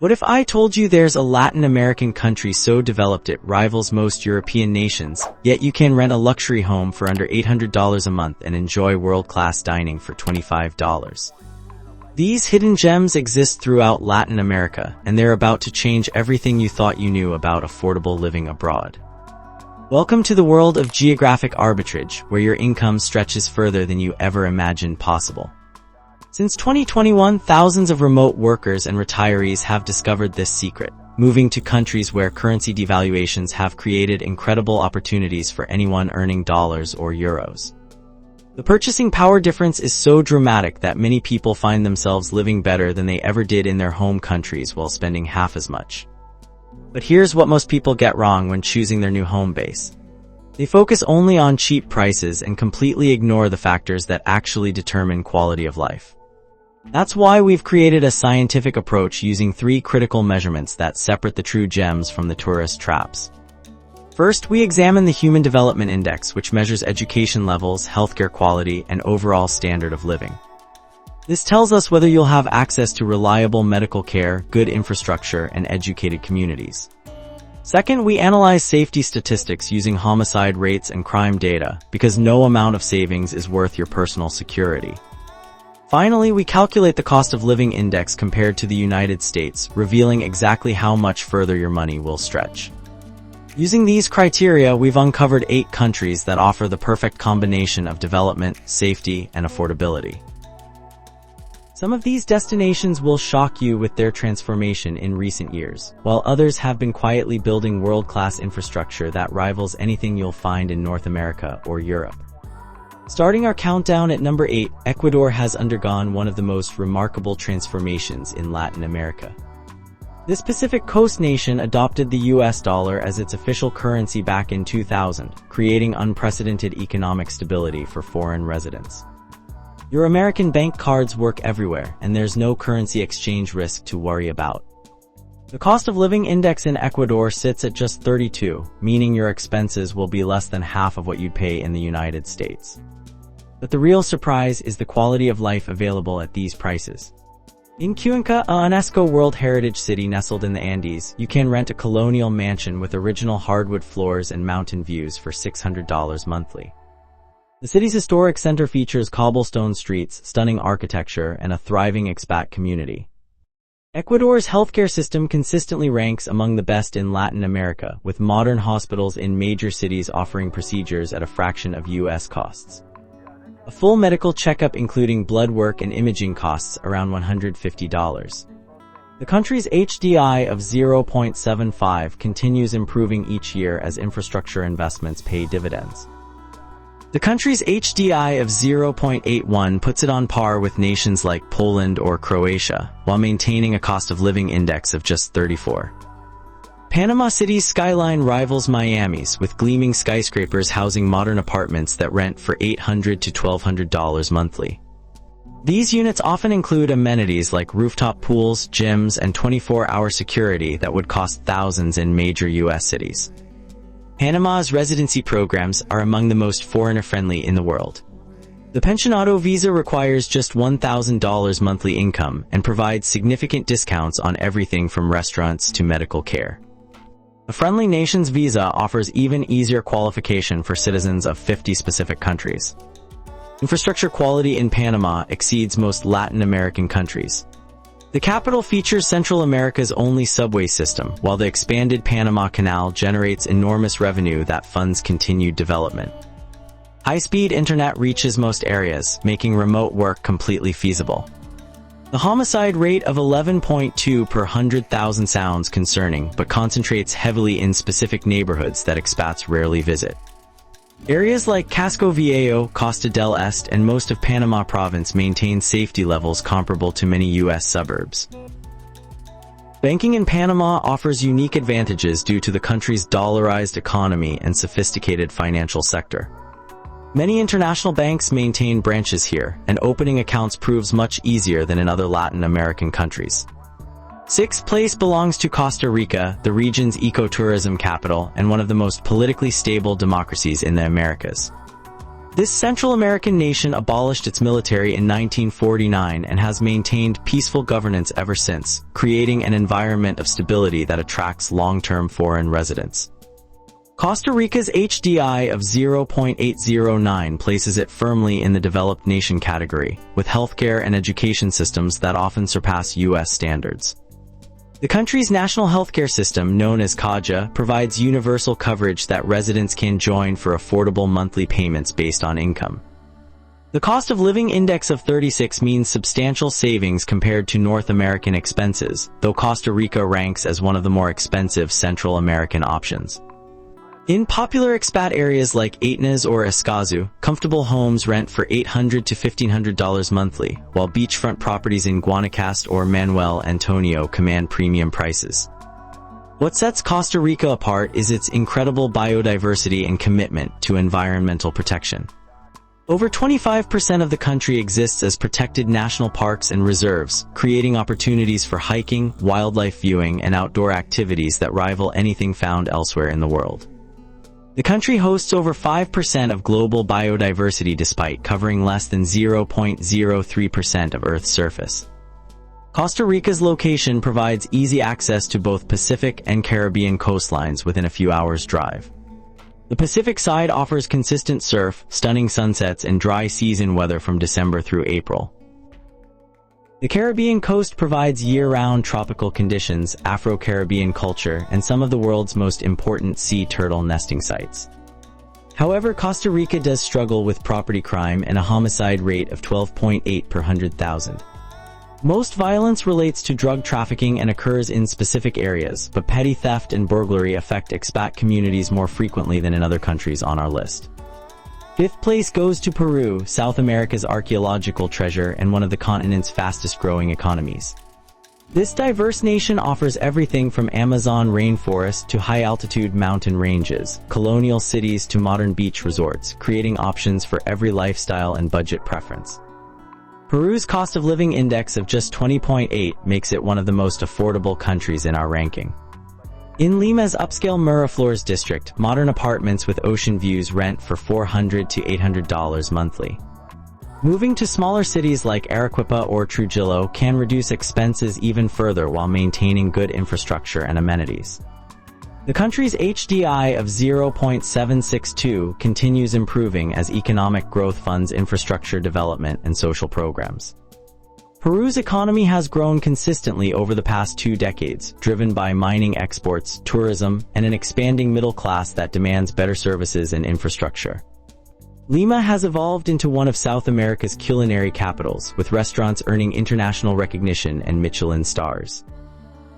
What if I told you there's a Latin American country so developed it rivals most European nations, yet you can rent a luxury home for under $800 a month and enjoy world-class dining for $25? These hidden gems exist throughout Latin America, and they're about to change everything you thought you knew about affordable living abroad. Welcome to the world of geographic arbitrage, where your income stretches further than you ever imagined possible. Since 2021, thousands of remote workers and retirees have discovered this secret, moving to countries where currency devaluations have created incredible opportunities for anyone earning dollars or euros. The purchasing power difference is so dramatic that many people find themselves living better than they ever did in their home countries while spending half as much. But here's what most people get wrong when choosing their new home base. They focus only on cheap prices and completely ignore the factors that actually determine quality of life. That's why we've created a scientific approach using 3 critical measurements that separate the true gems from the tourist traps. First, we examine the Human Development Index, which measures education levels, healthcare quality, and overall standard of living. This tells us whether you'll have access to reliable medical care, good infrastructure, and educated communities. Second, we analyze safety statistics using homicide rates and crime data, because no amount of savings is worth your personal security. Finally, we calculate the cost of living index compared to the United States, revealing exactly how much further your money will stretch. Using these criteria, we've uncovered 8 countries that offer the perfect combination of development, safety, and affordability. Some of these destinations will shock you with their transformation in recent years, while others have been quietly building world-class infrastructure that rivals anything you'll find in North America or Europe. Starting our countdown at number 8, Ecuador has undergone one of the most remarkable transformations in Latin America. This Pacific Coast nation adopted the US dollar as its official currency back in 2000, creating unprecedented economic stability for foreign residents. Your American bank cards work everywhere, and there's no currency exchange risk to worry about. The cost of living index in Ecuador sits at just 32, meaning your expenses will be less than half of what you'd pay in the United States. But the real surprise is the quality of life available at these prices. In Cuenca, a UNESCO World Heritage City nestled in the Andes, you can rent a colonial mansion with original hardwood floors and mountain views for $600 monthly. The city's historic center features cobblestone streets, stunning architecture, and a thriving expat community. Ecuador's healthcare system consistently ranks among the best in Latin America, with modern hospitals in major cities offering procedures at a fraction of US costs. A full medical checkup including blood work and imaging costs around $150. The country's HDI of 0.75 continues improving each year as infrastructure investments pay dividends. The country's HDI of 0.81 puts it on par with nations like Poland or Croatia, while maintaining a cost of living index of just 34. Panama City's skyline rivals Miami's, with gleaming skyscrapers housing modern apartments that rent for $800 to $1,200 monthly. These units often include amenities like rooftop pools, gyms, and 24-hour security that would cost thousands in major U.S. cities. Panama's residency programs are among the most foreigner-friendly in the world. The pensionado visa requires just $1,000 monthly income and provides significant discounts on everything from restaurants to medical care. A friendly nation's visa offers even easier qualification for citizens of 50 specific countries. Infrastructure quality in Panama exceeds most Latin American countries. The capital features Central America's only subway system, while the expanded Panama Canal generates enormous revenue that funds continued development. High-speed internet reaches most areas, making remote work completely feasible. The homicide rate of 11.2 per 100,000 sounds concerning, but concentrates heavily in specific neighborhoods that expats rarely visit. Areas like Casco Viejo, Costa del Este, and most of Panama province maintain safety levels comparable to many U.S. suburbs. Banking in Panama offers unique advantages due to the country's dollarized economy and sophisticated financial sector. Many international banks maintain branches here, and opening accounts proves much easier than in other Latin American countries. Sixth place belongs to Costa Rica, the region's ecotourism capital and one of the most politically stable democracies in the Americas. This Central American nation abolished its military in 1949 and has maintained peaceful governance ever since, creating an environment of stability that attracts long-term foreign residents. Costa Rica's HDI of 0.809 places it firmly in the developed nation category, with healthcare and education systems that often surpass U.S. standards. The country's national healthcare system, known as CAJA, provides universal coverage that residents can join for affordable monthly payments based on income. The cost of living index of 36 means substantial savings compared to North American expenses, though Costa Rica ranks as one of the more expensive Central American options. In popular expat areas like Atenas or Escazú, comfortable homes rent for $800 to $1,500 monthly, while beachfront properties in Guanacaste or Manuel Antonio command premium prices. What sets Costa Rica apart is its incredible biodiversity and commitment to environmental protection. Over 25% of the country exists as protected national parks and reserves, creating opportunities for hiking, wildlife viewing, and outdoor activities that rival anything found elsewhere in the world. The country hosts over 5% of global biodiversity despite covering less than 0.03% of Earth's surface. Costa Rica's location provides easy access to both Pacific and Caribbean coastlines within a few hours' drive. The Pacific side offers consistent surf, stunning sunsets, and dry season weather from December through April. The Caribbean coast provides year-round tropical conditions, Afro-Caribbean culture, and some of the world's most important sea turtle nesting sites. However, Costa Rica does struggle with property crime and a homicide rate of 12.8 per 100,000. Most violence relates to drug trafficking and occurs in specific areas, but petty theft and burglary affect expat communities more frequently than in other countries on our list. Fifth place goes to Peru, South America's archaeological treasure and one of the continent's fastest-growing economies. This diverse nation offers everything from Amazon rainforest to high-altitude mountain ranges, colonial cities to modern beach resorts, creating options for every lifestyle and budget preference. Peru's cost of living index of just 20.8 makes it one of the most affordable countries in our ranking. In Lima's upscale Miraflores district, modern apartments with ocean views rent for $400 to $800 monthly. Moving to smaller cities like Arequipa or Trujillo can reduce expenses even further while maintaining good infrastructure and amenities. The country's HDI of 0.762 continues improving as economic growth funds infrastructure development and social programs. Peru's economy has grown consistently over the past 2 decades, driven by mining exports, tourism, and an expanding middle class that demands better services and infrastructure. Lima has evolved into one of South America's culinary capitals, with restaurants earning international recognition and Michelin stars.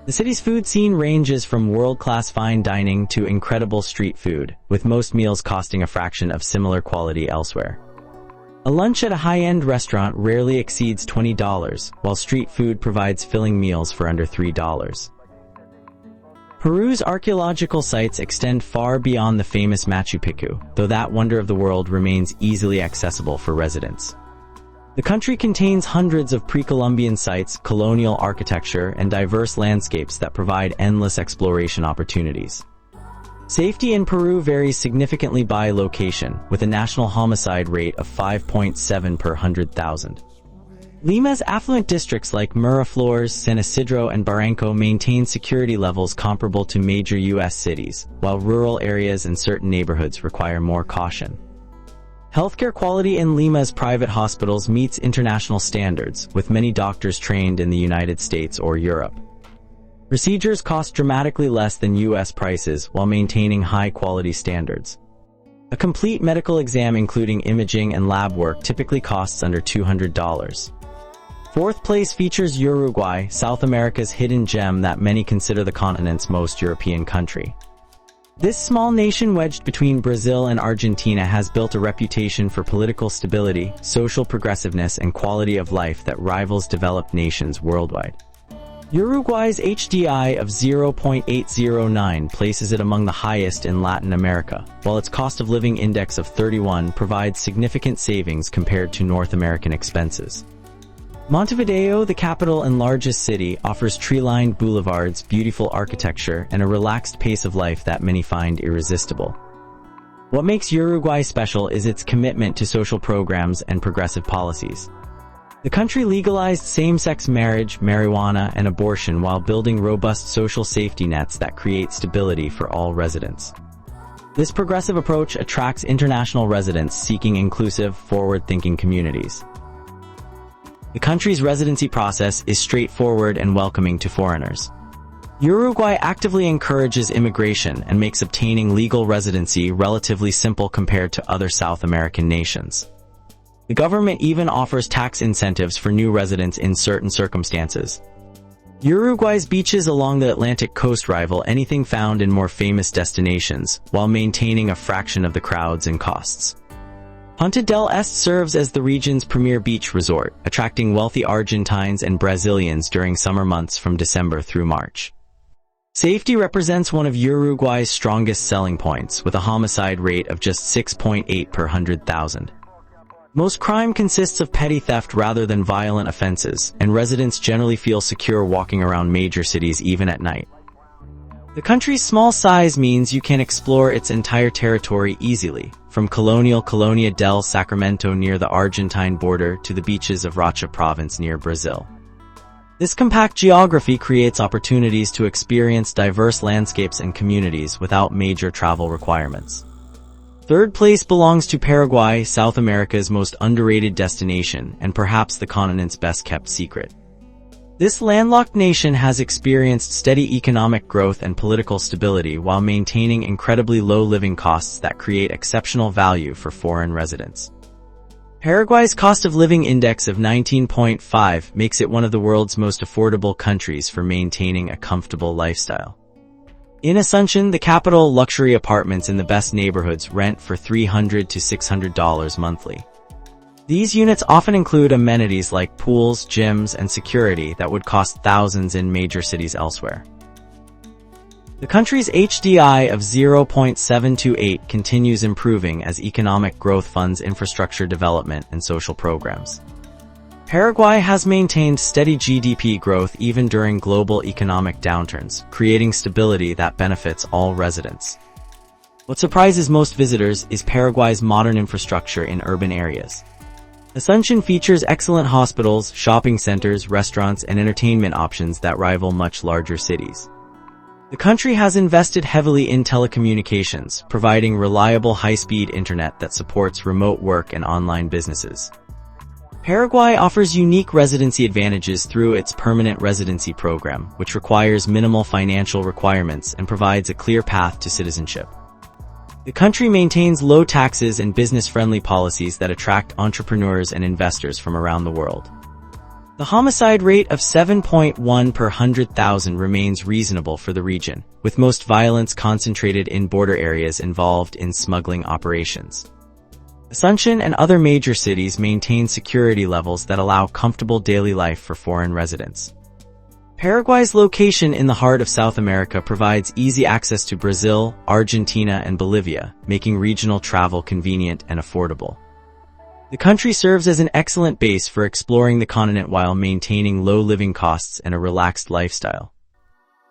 The city's food scene ranges from world-class fine dining to incredible street food, with most meals costing a fraction of similar quality elsewhere. A lunch at a high-end restaurant rarely exceeds $20, while street food provides filling meals for under $3. Peru's archaeological sites extend far beyond the famous Machu Picchu, though that wonder of the world remains easily accessible for residents. The country contains hundreds of pre-Columbian sites, colonial architecture, and diverse landscapes that provide endless exploration opportunities. Safety in Peru varies significantly by location, with a national homicide rate of 5.7 per 100,000. Lima's affluent districts like Miraflores, San Isidro, and Barranco maintain security levels comparable to major U.S. cities, while rural areas and certain neighborhoods require more caution. Healthcare quality in Lima's private hospitals meets international standards, with many doctors trained in the United States or Europe. Procedures cost dramatically less than U.S. prices while maintaining high-quality standards. A complete medical exam including imaging and lab work typically costs under $200. Fourth place features Uruguay, South America's hidden gem that many consider the continent's most European country. This small nation wedged between Brazil and Argentina has built a reputation for political stability, social progressiveness, and quality of life that rivals developed nations worldwide. Uruguay's HDI of 0.809 places it among the highest in Latin America, while its cost of living index of 31 provides significant savings compared to North American expenses. Montevideo, the capital and largest city, offers tree-lined boulevards, beautiful architecture, and a relaxed pace of life that many find irresistible. What makes Uruguay special is its commitment to social programs and progressive policies. The country legalized same-sex marriage, marijuana, and abortion while building robust social safety nets that create stability for all residents. This progressive approach attracts international residents seeking inclusive, forward-thinking communities. The country's residency process is straightforward and welcoming to foreigners. Uruguay actively encourages immigration and makes obtaining legal residency relatively simple compared to other South American nations. The government even offers tax incentives for new residents in certain circumstances. Uruguay's beaches along the Atlantic coast rival anything found in more famous destinations, while maintaining a fraction of the crowds and costs. Punta del Este serves as the region's premier beach resort, attracting wealthy Argentines and Brazilians during summer months from December through March. Safety represents one of Uruguay's strongest selling points, with a homicide rate of just 6.8 per 100,000. Most crime consists of petty theft rather than violent offenses, and residents generally feel secure walking around major cities even at night. The country's small size means you can explore its entire territory easily, from colonial Colonia del Sacramento near the Argentine border to the beaches of Rocha province near Brazil. This compact geography creates opportunities to experience diverse landscapes and communities without major travel requirements. Third place belongs to Paraguay, South America's most underrated destination and perhaps the continent's best-kept secret. This landlocked nation has experienced steady economic growth and political stability while maintaining incredibly low living costs that create exceptional value for foreign residents. Paraguay's cost of living index of 19.5 makes it one of the world's most affordable countries for maintaining a comfortable lifestyle. In Asunción, the capital, luxury apartments in the best neighborhoods rent for $300 to $600 monthly. These units often include amenities like pools, gyms, and security that would cost thousands in major cities elsewhere. The country's HDI of 0.728 continues improving as economic growth funds infrastructure development and social programs. Paraguay has maintained steady GDP growth even during global economic downturns, creating stability that benefits all residents. What surprises most visitors is Paraguay's modern infrastructure in urban areas. Asunción features excellent hospitals, shopping centers, restaurants, and entertainment options that rival much larger cities. The country has invested heavily in telecommunications, providing reliable high-speed internet that supports remote work and online businesses. Paraguay offers unique residency advantages through its permanent residency program, which requires minimal financial requirements and provides a clear path to citizenship. The country maintains low taxes and business-friendly policies that attract entrepreneurs and investors from around the world. The homicide rate of 7.1 per 100,000 remains reasonable for the region, with most violence concentrated in border areas involved in smuggling operations. Asunción and other major cities maintain security levels that allow comfortable daily life for foreign residents. Paraguay's location in the heart of South America provides easy access to Brazil, Argentina, and Bolivia, making regional travel convenient and affordable. The country serves as an excellent base for exploring the continent while maintaining low living costs and a relaxed lifestyle.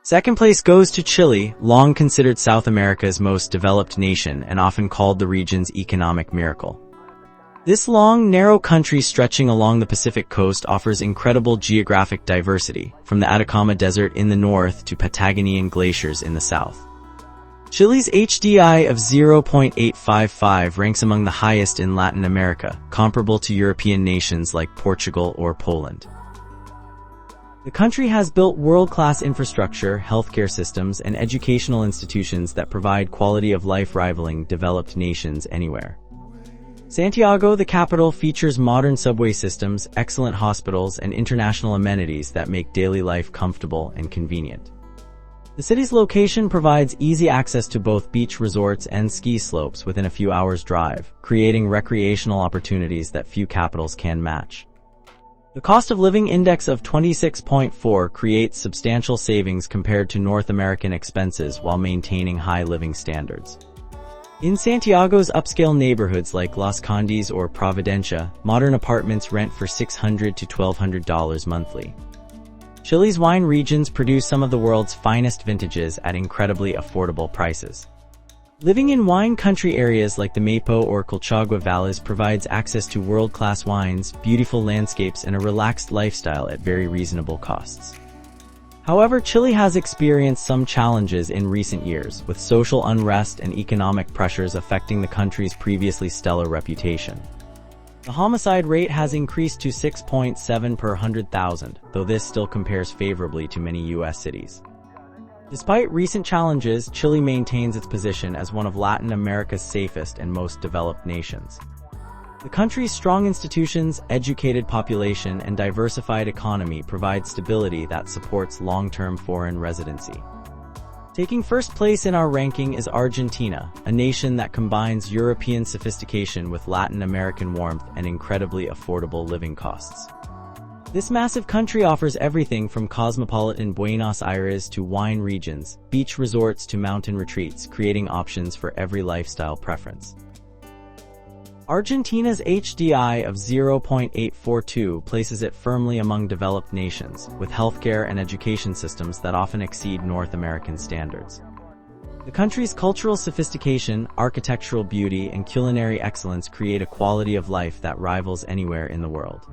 Second place goes to Chile, long considered South America's most developed nation and often called the region's economic miracle. This long, narrow country stretching along the Pacific coast offers incredible geographic diversity, from the Atacama Desert in the north to Patagonian glaciers in the south. Chile's HDI of 0.855 ranks among the highest in Latin America, comparable to European nations like Portugal or Poland. The country has built world-class infrastructure, healthcare systems, and educational institutions that provide quality of life rivaling developed nations anywhere. Santiago, the capital, features modern subway systems, excellent hospitals, and international amenities that make daily life comfortable and convenient. The city's location provides easy access to both beach resorts and ski slopes within a few hours' drive, creating recreational opportunities that few capitals can match. The cost of living index of 26.4 creates substantial savings compared to North American expenses while maintaining high living standards. In Santiago's upscale neighborhoods like Las Condes or Providencia, modern apartments rent for $600 to $1,200 monthly. Chile's wine regions produce some of the world's finest vintages at incredibly affordable prices. Living in wine country areas like the Maipo or Colchagua valleys provides access to world-class wines, beautiful landscapes, and a relaxed lifestyle at very reasonable costs. However, Chile has experienced some challenges in recent years, with social unrest and economic pressures affecting the country's previously stellar reputation. The homicide rate has increased to 6.7 per 100,000, though this still compares favorably to many U.S. cities. Despite recent challenges, Chile maintains its position as one of Latin America's safest and most developed nations. The country's strong institutions, educated population, and diversified economy provide stability that supports long-term foreign residency. Taking first place in our ranking is Argentina, a nation that combines European sophistication with Latin American warmth and incredibly affordable living costs. This massive country offers everything from cosmopolitan Buenos Aires to wine regions, beach resorts to mountain retreats, creating options for every lifestyle preference. Argentina's HDI of 0.842 places it firmly among developed nations, with healthcare and education systems that often exceed North American standards. The country's cultural sophistication, architectural beauty, and culinary excellence create a quality of life that rivals anywhere in the world.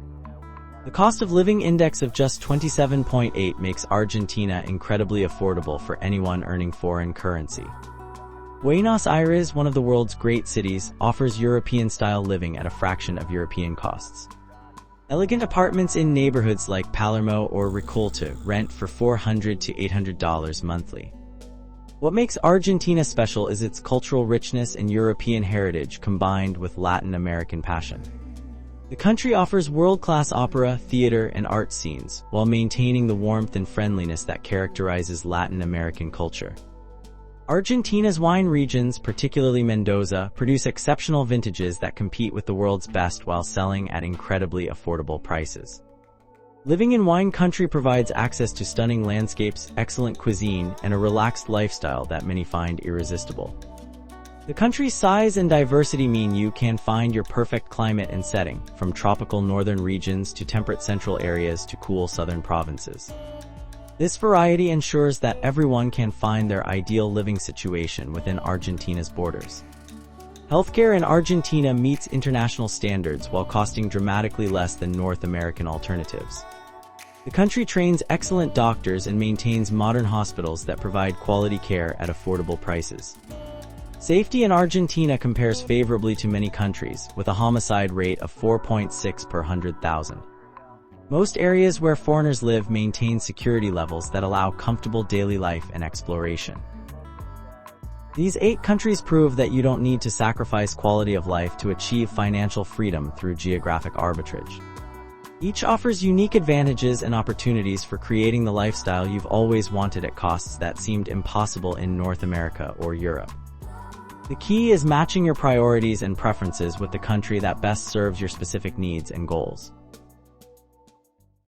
The cost of living index of just 27.8 makes Argentina incredibly affordable for anyone earning foreign currency. Buenos Aires, one of the world's great cities, offers European-style living at a fraction of European costs. Elegant apartments in neighborhoods like Palermo or Recoleta rent for $400 to $800 monthly. What makes Argentina special is its cultural richness and European heritage combined with Latin American passion. The country offers world-class opera, theater, and art scenes, while maintaining the warmth and friendliness that characterizes Latin American culture. Argentina's wine regions, particularly Mendoza, produce exceptional vintages that compete with the world's best while selling at incredibly affordable prices. Living in wine country provides access to stunning landscapes, excellent cuisine, and a relaxed lifestyle that many find irresistible. The country's size and diversity mean you can find your perfect climate and setting, from tropical northern regions to temperate central areas to cool southern provinces. This variety ensures that everyone can find their ideal living situation within Argentina's borders. Healthcare in Argentina meets international standards while costing dramatically less than North American alternatives. The country trains excellent doctors and maintains modern hospitals that provide quality care at affordable prices. Safety in Argentina compares favorably to many countries, with a homicide rate of 4.6 per 100,000. Most areas where foreigners live maintain security levels that allow comfortable daily life and exploration. These 8 countries prove that you don't need to sacrifice quality of life to achieve financial freedom through geographic arbitrage. Each offers unique advantages and opportunities for creating the lifestyle you've always wanted at costs that seemed impossible in North America or Europe. The key is matching your priorities and preferences with the country that best serves your specific needs and goals.